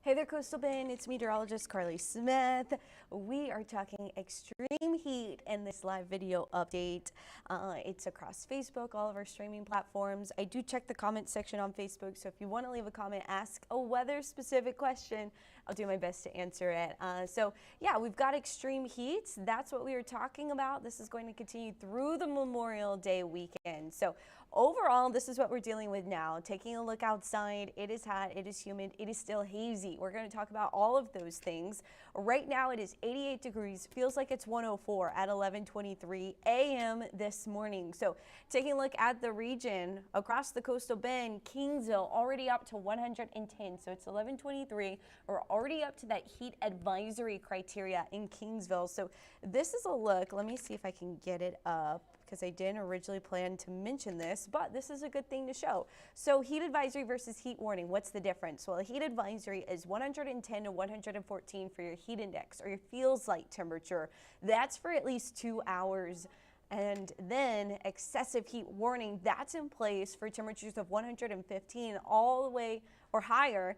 Hey there, Coastal Bend. It's meteorologist Carly Smith. We are talking extreme heat in this live video update. It's across Facebook, all of our streaming platforms. I do check the comment section on Facebook, so if you want to leave a comment, ask a weather-specific question, I'll do my best to answer it. So yeah, we've got extreme heat. That's what we were talking about. This is going to continue through the Memorial Day weekend. So overall, this is what we're dealing with now. Taking a look outside, it is hot, it is humid, it is still hazy. We're going to talk about all of those things. Right now it is 88 degrees, feels like it's 104 at 11:23 a.m. this morning. So taking a look at the region across the Coastal Bend, Kingsville already up to 110. So it's 11:23. We're already up to that heat advisory criteria in Kingsville. So this is a look. Let me see if I can get it up, because I didn't originally plan to mention this, but this is a good thing to show. So heat advisory versus heat warning, what's the difference? Well, a heat advisory is 110 to 114 for your heat index, or your feels like temperature. That's for at least 2 hours. And then excessive heat warning, that's in place for temperatures of 115 all the way or higher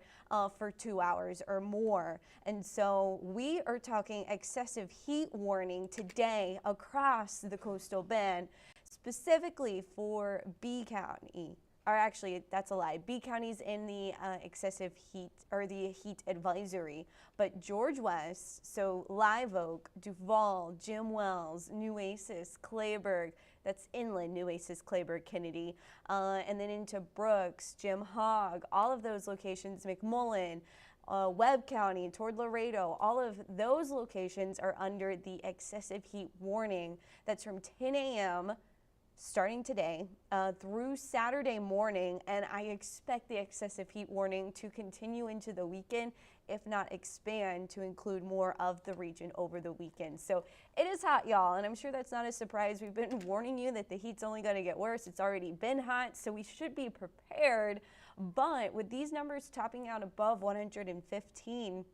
for 2 hours or more. And so we are talking excessive heat warning today across the Coastal Bend, specifically for B County. Or actually, that's a lie. B County's in the excessive heat, or the heat advisory, but George West, so Live Oak, Duval, Jim Wells, Nueces, Clayburgh, that's inland, Nueces, Clayburgh, Kennedy, and then into Brooks, Jim Hogg, all of those locations, McMullen, Webb County, toward Laredo, all of those locations are under the excessive heat warning. That's from 10 a.m. starting today through Saturday morning, and I expect the excessive heat warning to continue into the weekend, if not expand to include more of the region over the weekend. So it is hot, y'all, and I'm sure that's not a surprise. We've been warning you that the heat's only going to get worse. It's already been hot, so we should be prepared. But with these numbers topping out above 115,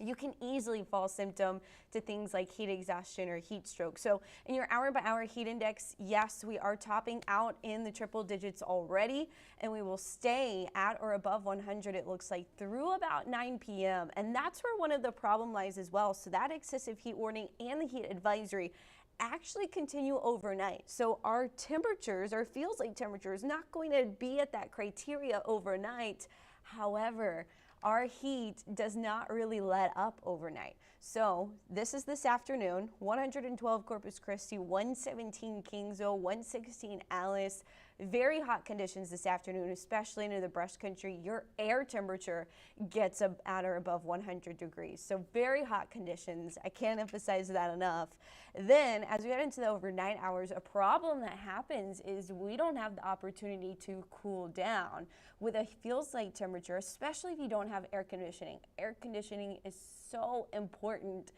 you can easily fall symptom to things like heat exhaustion or heat stroke. So in your hour-by-hour heat index, yes, we are topping out in the triple digits already, and we will stay at or above 100, it looks like, through about 9 p.m. And that's where one of the problem lies as well. So that excessive heat warning and the heat advisory actually continue overnight. So our temperatures, our feels like temperature, is not going to be at that criteria overnight. However, our heat does not really let up overnight. So this is this afternoon, 112 Corpus Christi, 117 Kingsville, 116 Alice. Very hot conditions this afternoon, especially into the brush country. Your air temperature gets up at or above 100 degrees. So very hot conditions. I can't emphasize that enough. Then as we head into the overnight hours, a problem that happens is we don't have the opportunity to cool down with a feels like temperature, especially if you don't have air conditioning. Air conditioning is so important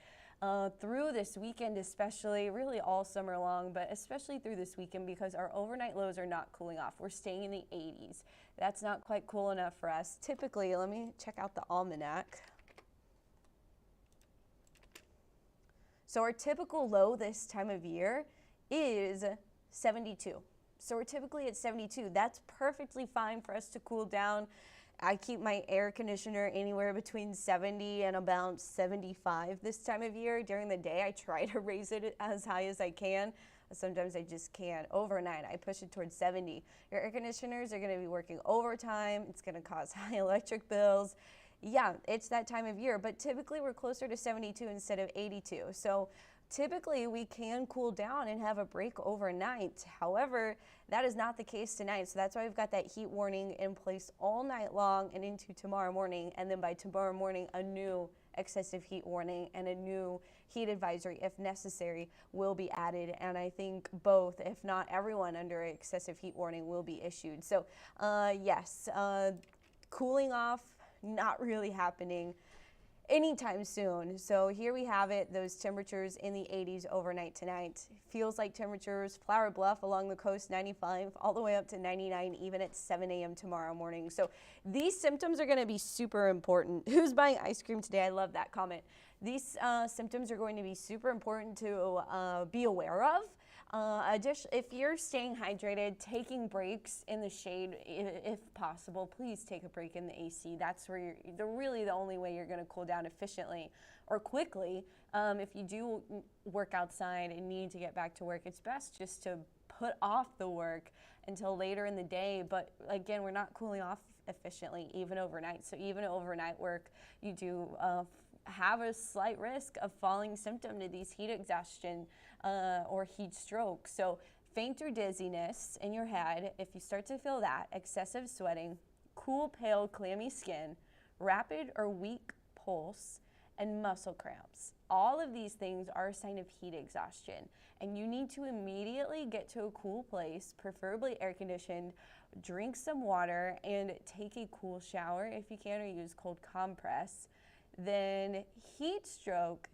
through this weekend, especially, really all summer long, but especially through this weekend, because our overnight lows are not cooling off. We're staying in the 80s. That's not quite cool enough for us. Typically, let me check out the almanac. So our typical low this time of year is 72. So we're typically at 72. That's perfectly fine for us to cool down. I keep my air conditioner anywhere between 70 and about 75 this time of year. During the day, I try to raise it as high as I can. Sometimes I just can't. Overnight, I push it towards 70. Your air conditioners are going to be working overtime. It's going to cause high electric bills. Yeah, it's that time of year, but typically we're closer to 72 instead of 82. So typically we can cool down and have a break overnight. However, that is not the case tonight. So that's why we've got that heat warning in place all night long and into tomorrow morning. And then by tomorrow morning, a new excessive heat warning and a new heat advisory, if necessary, will be added. And I think both, if not everyone under excessive heat warning, will be issued. So yes, cooling off, not really happening anytime soon. So here we have it, those temperatures in the 80s overnight tonight. Feels like temperatures, Flower Bluff along the coast, 95, all the way up to 99, even at 7 a.m. tomorrow morning. So these symptoms are going to be super important. Who's buying ice cream today? I love that comment. These symptoms are going to be super important to be aware of. If you're staying hydrated, taking breaks in the shade, if possible, please take a break in the AC. That's where really the only way you're going to cool down efficiently or quickly. If you do work outside and need to get back to work, it's best just to put off the work until later in the day. But again, we're not cooling off efficiently even overnight. So even overnight work, you do have a slight risk of falling symptom to these heat exhaustion or heat stroke. So faint or dizziness in your head, if you start to feel that, excessive sweating, cool, pale, clammy skin, rapid or weak pulse, and muscle cramps. All of these things are a sign of heat exhaustion, and you need to immediately get to a cool place, preferably air conditioned, drink some water, and take a cool shower if you can, or use cold compress. Then heat stroke,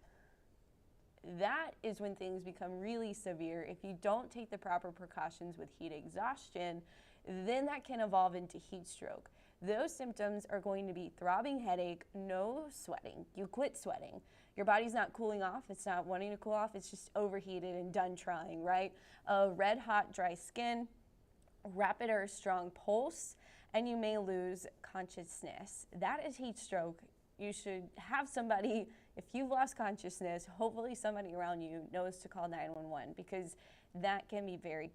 that is when things become really severe. If you don't take the proper precautions with heat exhaustion, then that can evolve into heat stroke. Those symptoms are going to be throbbing headache, no sweating. You quit sweating. Your body's not cooling off. It's not wanting to cool off. It's just overheated and done trying, right? Red hot, dry skin, rapid or strong pulse, and you may lose consciousness. That is heat stroke. You should have somebody, if you've lost consciousness, hopefully somebody around you knows to call 911, because that can be very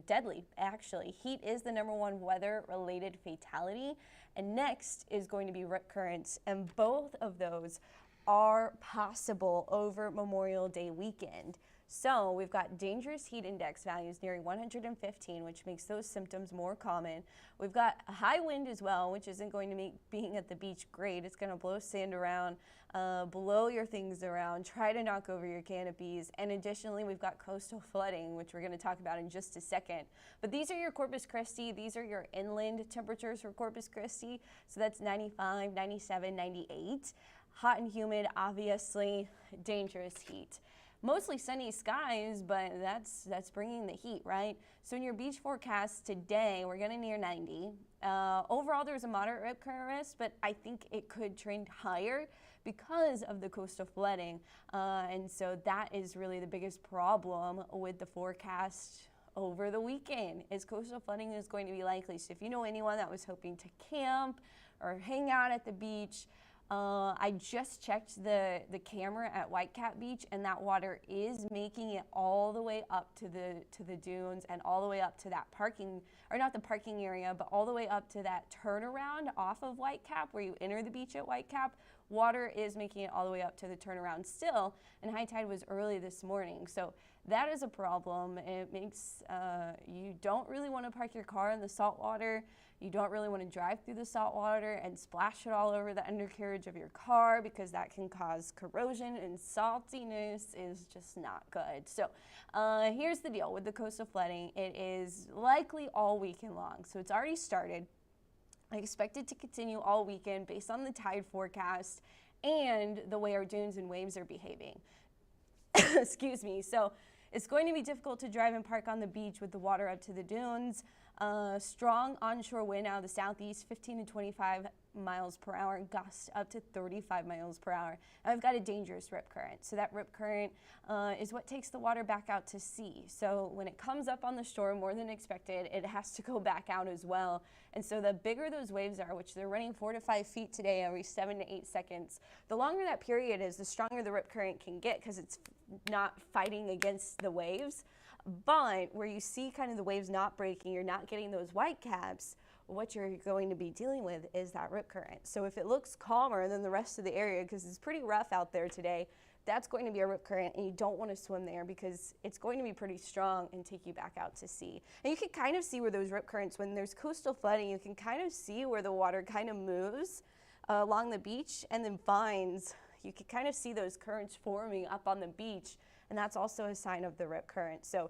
deadly, actually. Heat is the #1 weather-related fatality, and next is going to be rip currents, and both of those are possible over Memorial Day weekend. So we've got dangerous heat index values nearing 115, which makes those symptoms more common. We've got a high wind as well, which isn't going to make being at the beach great. It's going to blow sand around, blow your things around, try to knock over your canopies. And additionally, we've got coastal flooding, which we're going to talk about in just a second. But these are your Corpus Christi. These are your inland temperatures for Corpus Christi. So that's 95, 97, 98. Hot and humid, obviously, dangerous heat. Mostly sunny skies, but that's bringing the heat, right? So in your beach forecast today, we're getting near 90. Overall, there's a moderate rip current risk, but I think it could trend higher because of the coastal flooding. And so that is really the biggest problem with the forecast over the weekend, is coastal flooding is going to be likely. So if you know anyone that was hoping to camp or hang out at the beach, I just checked the camera at Whitecap Beach, and that water is making it all the way up to the dunes and all the way up to that parking, or not the parking area, but all the way up to that turnaround off of Whitecap where you enter the beach at Whitecap. Water is making it all the way up to the turnaround still, and high tide was early this morning. So that is a problem. It makes, you don't really want to park your car in the salt water. You don't really want to drive through the salt water and splash it all over the undercarriage of your car, because that can cause corrosion, and saltiness is just not good. So here's the deal with the coastal flooding. It is likely all weekend long. So it's already started. I expect it to continue all weekend based on the tide forecast and the way our dunes and waves are behaving. Excuse me. So it's going to be difficult to drive and park on the beach with the water up to the dunes. Strong onshore wind out of the southeast, 15 to 25 miles per hour, gusts up to 35 miles per hour. And I've got a dangerous rip current. So that rip current is what takes the water back out to sea. So when it comes up on the shore more than expected, it has to go back out as well. And so the bigger those waves are, which they're running 4 to 5 feet today every 7 to 8 seconds, the longer that period is, the stronger the rip current can get, because it's not fighting against the waves. But where you see kind of the waves not breaking, you're not getting those white caps, what you're going to be dealing with is that rip current. So if it looks calmer than the rest of the area, because it's pretty rough out there today, that's going to be a rip current, and you don't want to swim there because it's going to be pretty strong and take you back out to sea. And you can kind of see where those rip currents, when there's coastal flooding, you can kind of see where the water kind of moves along the beach and then finds. You can kind of see those currents forming up on the beach, and that's also a sign of the rip current. So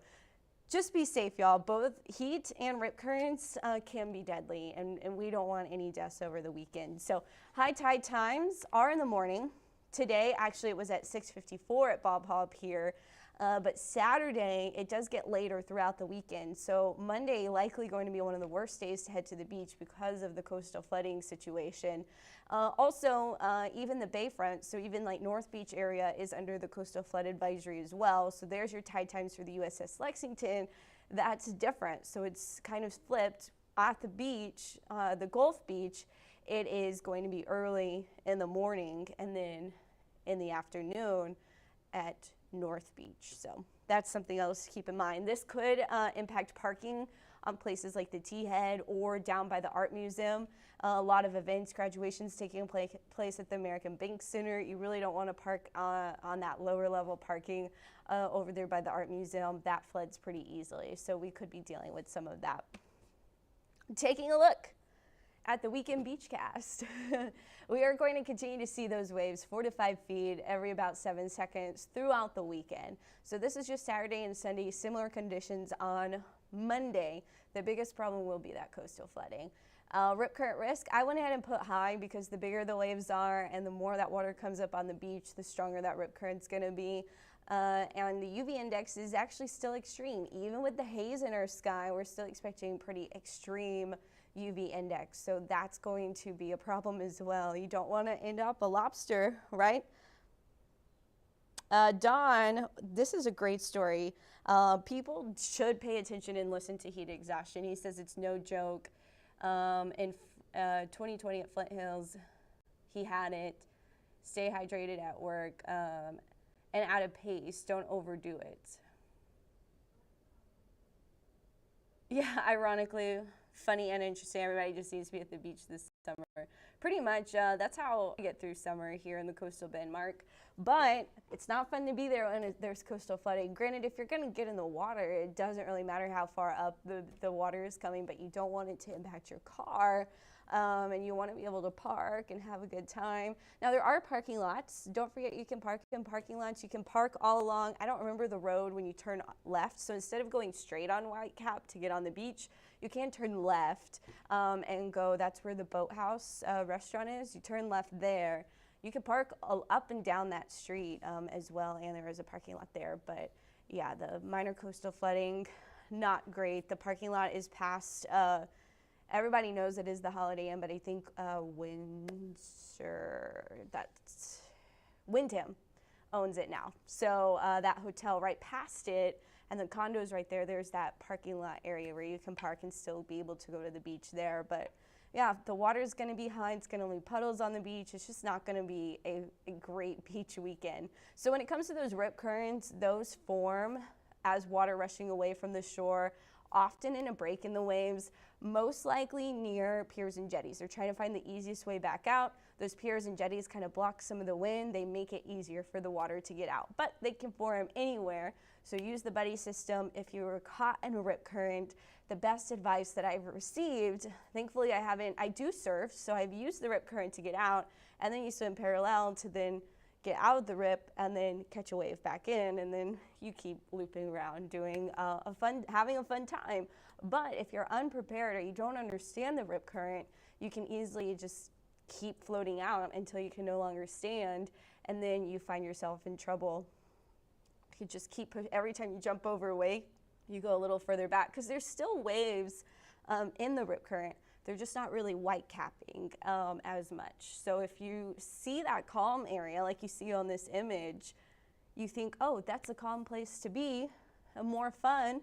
just be safe, y'all. Both heat and rip currents can be deadly, and we don't want any deaths over the weekend. So high tide times are in the morning. Today, actually, it was at 6:54 at Bob Hope here. But Saturday, it does get later throughout the weekend. So Monday, likely going to be one of the worst days to head to the beach because of the coastal flooding situation. Also, even the Bayfront, so even like North Beach area is under the coastal flood advisory as well. So there's your tide times for the USS Lexington. That's different. So it's kind of flipped. At the beach, the Gulf Beach, it is going to be early in the morning and then in the afternoon at North Beach. So that's something else to keep in mind. This could impact parking on places like the T-Head or down by the Art Museum. A lot of events, graduations taking place at the American Bank Center. You really don't want to park on that lower level parking over there by the Art Museum. That floods pretty easily. So we could be dealing with some of that. Taking a look at the weekend beach cast. We are going to continue to see those waves 4 to 5 feet every about 7 seconds throughout the weekend. So this is just Saturday and Sunday, similar conditions on Monday. The biggest problem will be that coastal flooding. Rip current risk, I went ahead and put high because the bigger the waves are and the more that water comes up on the beach, the stronger that rip current's gonna be. And the UV index is actually still extreme. Even with the haze in our sky, we're still expecting pretty extreme UV index. So that's going to be a problem as well. You don't want to end up a lobster, right? Don, this is a great story. People should pay attention and listen to heat exhaustion. He says it's no joke. In 2020 at Flint Hills, he had it. Stay hydrated at work. And at a pace, don't overdo it. Yeah, ironically, funny and interesting. Everybody just needs to be at the beach this summer. Pretty much, that's how I get through summer here in the coastal bend, Mark. But it's not fun to be there when there's coastal flooding. Granted, if you're going to get in the water, it doesn't really matter how far up the water is coming, but you don't want it to impact your car. And you want to be able to park and have a good time. Now, there are parking lots. Don't forget you can park in parking lots. You can park all along. I don't remember the road when you turn left. So instead of going straight on Whitecap to get on the beach, you can turn left and go. That's where the Boathouse restaurant is. You turn left there. You can park up and down that street as well, and there is a parking lot there. But yeah, the minor coastal flooding, not great. The parking lot is past. Everybody knows it is the Holiday Inn, but I think Wyndham owns it now. So that hotel right past it, and the condos right there, there's that parking lot area where you can park and still be able to go to the beach there. But yeah, the water's going to be high. It's going to leave puddles on the beach. It's just not going to be a great beach weekend. So when it comes to those rip currents, those form as water rushing away from the shore, often in a break in the waves, most likely near piers and jetties. They're trying to find the easiest way back out. Those piers and jetties kind of block some of the wind. They make it easier for the water to get out, but they can form anywhere. So use the buddy system. If you were caught in a rip current, the best advice that I've received, thankfully I do surf, so I've used the rip current to get out, and then you swim parallel to then get out of the rip and then catch a wave back in, and then you keep looping around doing having a fun time. But if you're unprepared or you don't understand the rip current, you can easily just keep floating out until you can no longer stand, and then you find yourself in trouble. You just keep, every time you jump over a wave, you go a little further back, because there's still waves in the rip current. They're just not really white capping as much. So if you see that calm area, like you see on this image, you think, oh, that's a calm place to be, more fun,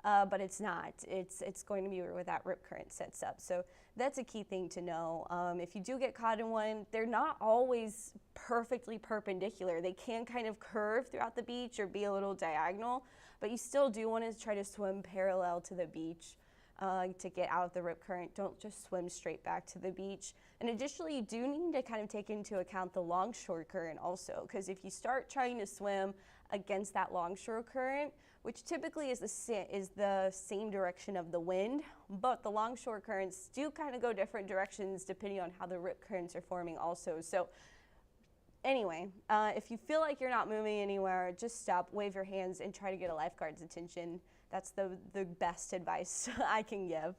but it's not. It's going to be where that rip current sets up. So that's a key thing to know. If you do get caught in one, they're not always perfectly perpendicular. They can kind of curve throughout the beach or be a little diagonal, but you still do want to try to swim parallel to the beach. To get out of the rip current. Don't just swim straight back to the beach. And additionally, you do need to kind of take into account the longshore current also, because if you start trying to swim against that longshore current, which typically is the same direction of the wind, but the longshore currents do kind of go different directions depending on how the rip currents are forming also. So anyway, if you feel like you're not moving anywhere, just stop, wave your hands, and try to get a lifeguard's attention. That's the best advice I can give.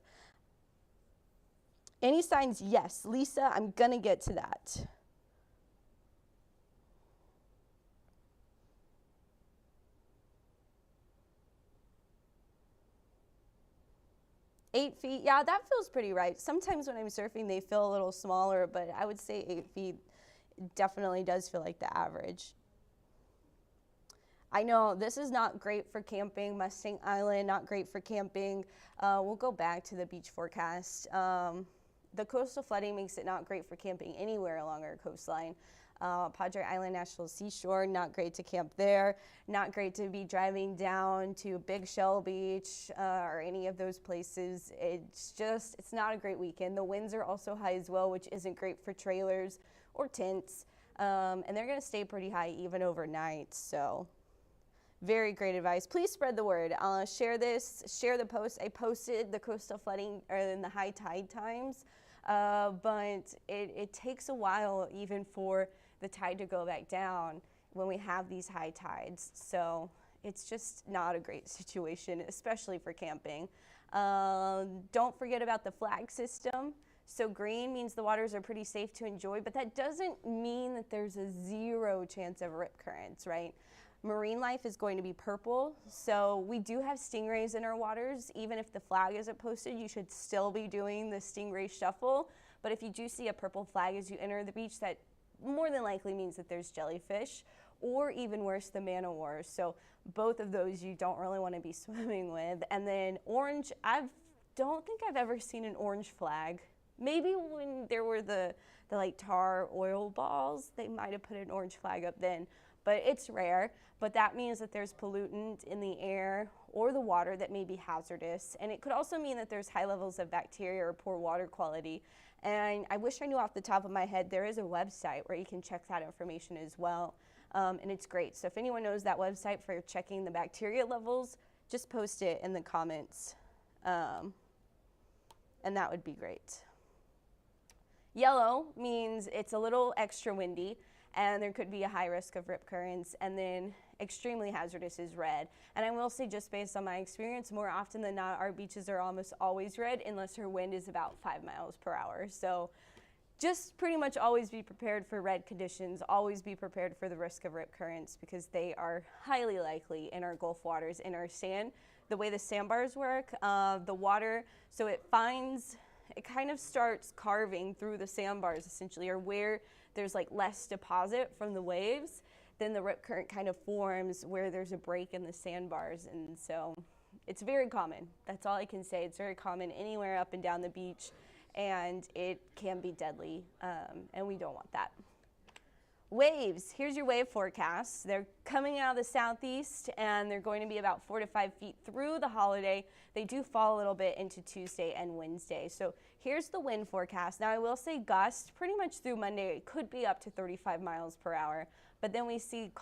Any signs? Yes. Lisa, I'm going to get to that. 8 feet, yeah, that feels pretty right. Sometimes when I'm surfing, they feel a little smaller, but I would say 8 feet definitely does feel like the average. I know this is not great for camping. Mustang Island, not great for camping. We'll go back to the beach forecast. The coastal flooding makes it not great for camping anywhere along our coastline. Padre Island National Seashore, not great to camp there. Not great to be driving down to Big Shell Beach or any of those places. It's not a great weekend. The winds are also high as well, which isn't great for trailers or tents. And they're going to stay pretty high even overnight. So very great advice. Please spread the word. Share this, share the post. I posted the coastal flooding or in the high tide times, but it takes a while even for the tide to go back down when we have these high tides. So it's just not a great situation, especially for camping. Don't forget about the flag system. So green means the waters are pretty safe to enjoy, but that doesn't mean that there's a 0 chance of rip currents, right? Marine life is going to be purple, so we do have stingrays in our waters. Even if the flag isn't posted, you should still be doing the stingray shuffle. But if you do see a purple flag as you enter the beach, that more than likely means that there's jellyfish, or even worse, the man-o-wars. So both of those you don't really want to be swimming with. And then orange, I don't think I've ever seen an orange flag. Maybe when there were the like tar oil balls, they might have put an orange flag up then, but it's rare. But that means that there's pollutant in the air or the water that may be hazardous. And it could also mean that there's high levels of bacteria or poor water quality. And I wish I knew off the top of my head, there is a website where you can check that information as well. And it's great. So if anyone knows that website for checking the bacteria levels, just post it in the comments. And that would be great. Yellow means it's a little extra windy and there could be a high risk of rip currents, and then extremely hazardous is red. And I will say, just based on my experience, more often than not, our beaches are almost always red unless our wind is about 5 miles per hour. So just pretty much always be prepared for red conditions, always be prepared for the risk of rip currents because they are highly likely in our Gulf waters, in our sand. The way the sandbars work, the water, so it kind of starts carving through the sandbars essentially, or where there's like less deposit from the waves, then the rip current kind of forms where there's a break in the sandbars. And so it's very common. That's all I can say. It's very common anywhere up and down the beach, and it can be deadly, and we don't want that. Waves, here's your wave forecast. They're coming out of the southeast and they're going to be about 4 to 5 feet through the holiday. They do fall a little bit into Tuesday and Wednesday. So here's the wind forecast. Now I will say gust pretty much through Monday. It could be up to 35 miles per hour, but then we see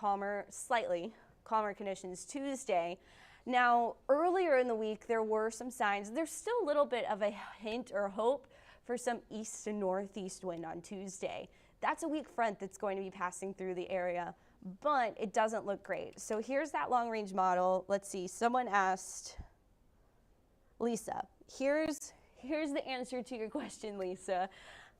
slightly calmer conditions Tuesday. Now earlier in the week there were some signs. There's still a little bit of a hint or hope for some east to northeast wind on Tuesday. That's a weak front that's going to be passing through the area, but it doesn't look great. So here's that long range model. Let's see, someone asked, Lisa, here's the answer to your question, Lisa.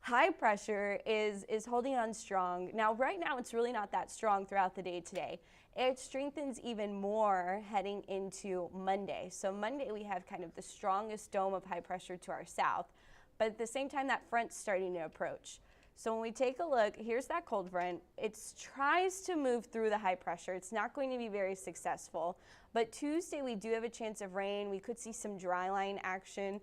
High pressure is holding on strong. Now, right now, it's really not that strong throughout the day today. It strengthens even more heading into Monday. So Monday, we have kind of the strongest dome of high pressure to our south, but at the same time, that front's starting to approach. So when we take a look, here's that cold front. It tries to move through the high pressure. It's not going to be very successful. But Tuesday, we do have a chance of rain. We could see some dry line action.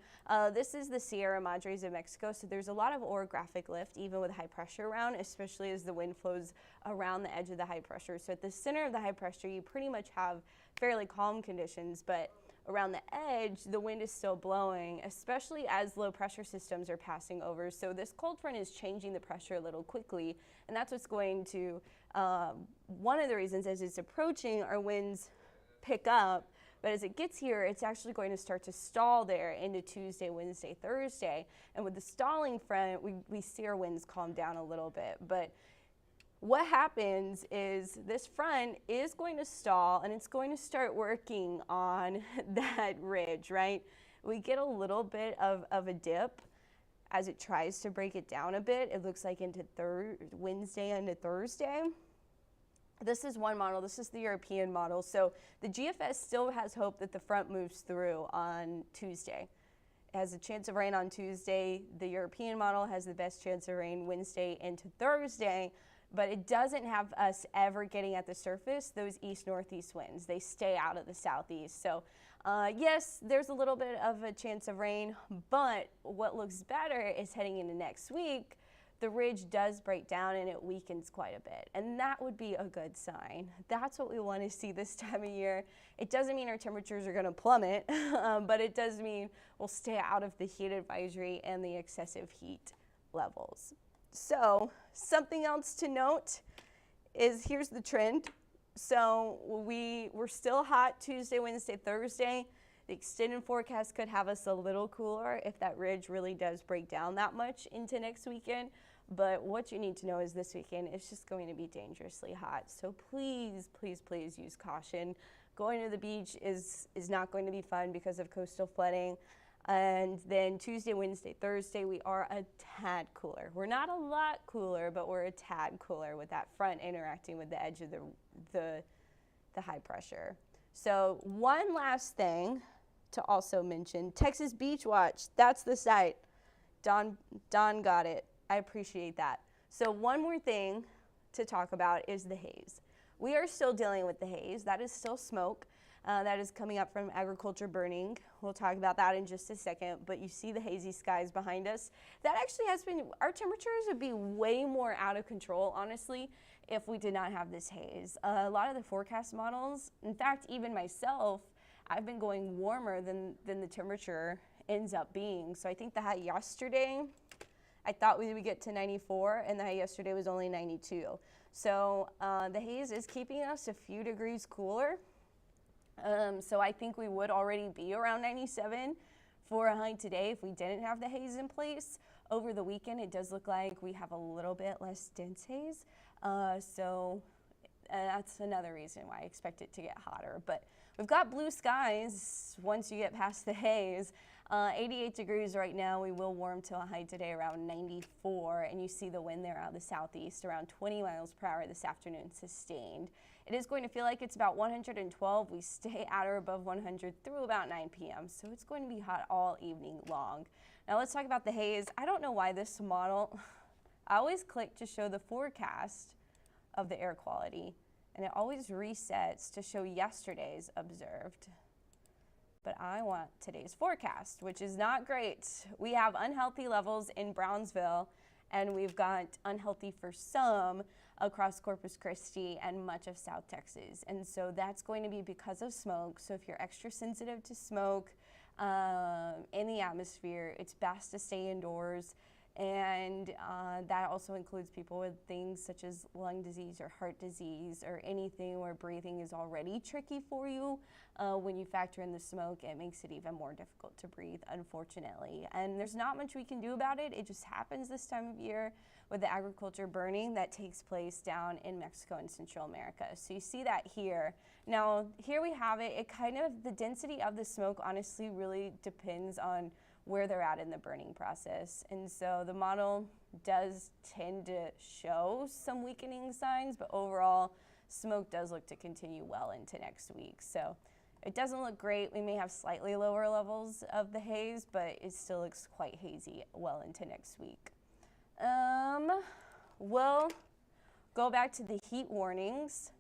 This is the Sierra Madres of Mexico, so there's a lot of orographic lift, even with high pressure around, especially as the wind flows around the edge of the high pressure. So at the center of the high pressure, you pretty much have fairly calm conditions, but around the edge, the wind is still blowing, especially as low pressure systems are passing over. So this cold front is changing the pressure a little quickly, and that's what's going to, one of the reasons as it's approaching, our winds pick up, but as it gets here, it's actually going to start to stall there into Tuesday, Wednesday, Thursday. And with the stalling front, we see our winds calm down a little bit. But what happens is this front is going to stall and it's going to start working on that ridge, right? We get a little bit of a dip as it tries to break it down a bit. It looks like into Wednesday into Thursday. This is one model. This is the European model. So the GFS still has hope that the front moves through on Tuesday. has a chance of rain on Tuesday. The European model has the best chance of rain Wednesday into Thursday, but it doesn't have us ever getting at the surface those east-northeast winds. They stay out of the southeast. So yes, there's a little bit of a chance of rain, but what looks better is heading into next week, the ridge does break down and it weakens quite a bit. And that would be a good sign. That's what we want to see this time of year. It doesn't mean our temperatures are going to plummet, but it does mean we'll stay out of the heat advisory and the excessive heat levels. So something else to note is here's the trend. So we're still hot Tuesday, Wednesday, Thursday. The extended forecast could have us a little cooler if that ridge really does break down that much into next weekend. But what you need to know is this weekend it's just going to be dangerously hot. So please, please, please use caution. Going to the beach is not going to be fun because of coastal flooding. And then Tuesday, Wednesday, Thursday, we are a tad cooler. We're not a lot cooler, but we're a tad cooler with that front interacting with the edge of the high pressure. So one last thing to also mention, Texas Beach Watch, that's the site. Don got it. I appreciate that. So one more thing to talk about is the haze. We are still dealing with the haze. That is still smoke. That is coming up from agriculture burning. We'll talk about that in just a second, but you see the hazy skies behind us. That actually has been, our temperatures would be way more out of control, honestly, if we did not have this haze. A lot of the forecast models, in fact, even myself, I've been going warmer than the temperature ends up being. So I think the high yesterday, I thought we would get to 94, and the high yesterday was only 92. So the haze is keeping us a few degrees cooler. So I think we would already be around 97 for a high today if we didn't have the haze in place. Over the weekend, it does look like we have a little bit less dense haze. So that's another reason why I expect it to get hotter. But we've got blue skies once you get past the haze. 88 degrees right now. We will warm to a high today around 94, and you see the wind there out of the southeast around 20 miles per hour this afternoon, sustained. It is going to feel like it's about 112. We stay at or above 100 through about 9 p.m., so it's going to be hot all evening long. Now let's talk about the haze. I don't know why this model, I always click to show the forecast of the air quality, and it always resets to show yesterday's observed. But I want today's forecast, which is not great. We have unhealthy levels in Brownsville, and we've got unhealthy for some across Corpus Christi and much of South Texas. And so that's going to be because of smoke. So if you're extra sensitive to smoke in the atmosphere, it's best to stay indoors. And that also includes people with things such as lung disease or heart disease or anything where breathing is already tricky for you. When you factor in the smoke, it makes it even more difficult to breathe, unfortunately. And there's not much we can do about it. It just happens this time of year with the agriculture burning that takes place down in Mexico and Central America. So you see that here. Now, here we have it. It kind of, the density of the smoke honestly really depends on where they're at in the burning process. And so the model does tend to show some weakening signs, but overall, smoke does look to continue well into next week. So it doesn't look great. We may have slightly lower levels of the haze, but it still looks quite hazy well into next week. We'll go back to the heat warnings,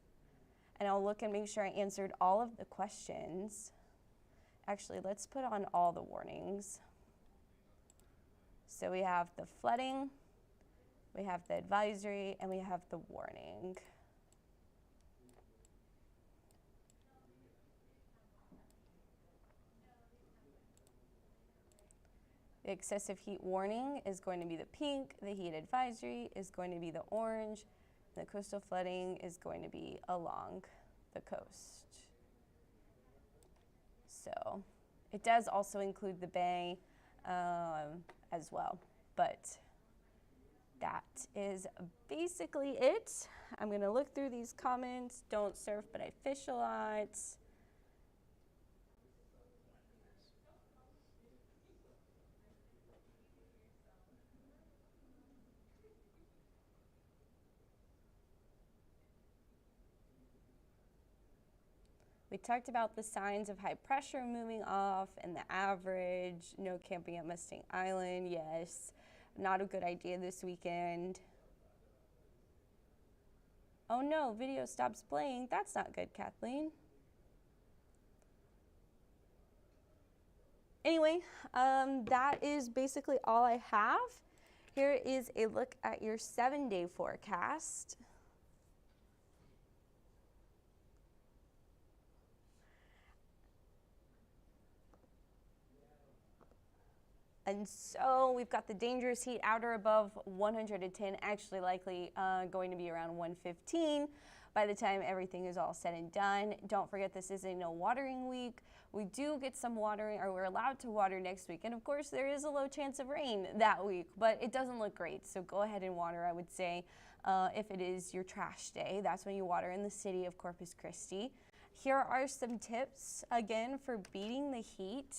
and I'll look and make sure I answered all of the questions. Actually, let's put on all the warnings. So we have the flooding, we have the advisory, and we have the warning. The excessive heat warning is going to be the pink, the heat advisory is going to be the orange, the coastal flooding is going to be along the coast. So it does also include the bay as well, but that is basically it. I'm gonna look through these comments. Don't surf, but I fish a lot. We talked about the signs of high pressure moving off and the average. No camping at Mustang Island. Yes, not a good idea this weekend. Oh no, video stops playing. That's not good, Kathleen. Anyway, that is basically all I have. Here is a look at your 7-day forecast. And so we've got the dangerous heat outer above 110, actually likely going to be around 115 by the time everything is all said and done. Don't forget, this is a no watering week. We do get some watering, or we're allowed to water next week. And of course, there is a low chance of rain that week, but it doesn't look great. So go ahead and water, I would say. If it is your trash day, that's when you water in the city of Corpus Christi. Here are some tips, again, for beating the heat.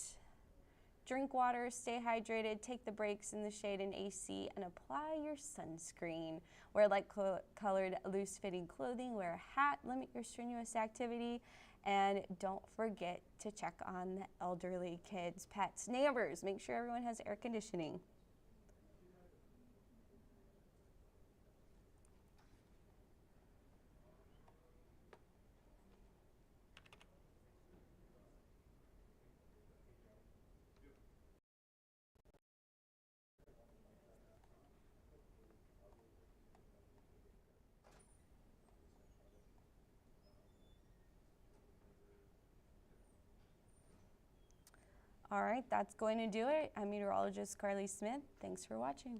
Drink water, stay hydrated, take the breaks in the shade and AC, and apply your sunscreen. Wear light-colored, loose-fitting clothing, wear a hat, limit your strenuous activity, and don't forget to check on the elderly, kids, pets, neighbors. Make sure everyone has air conditioning. All right, that's going to do it. I'm meteorologist Carly Smith. Thanks for watching.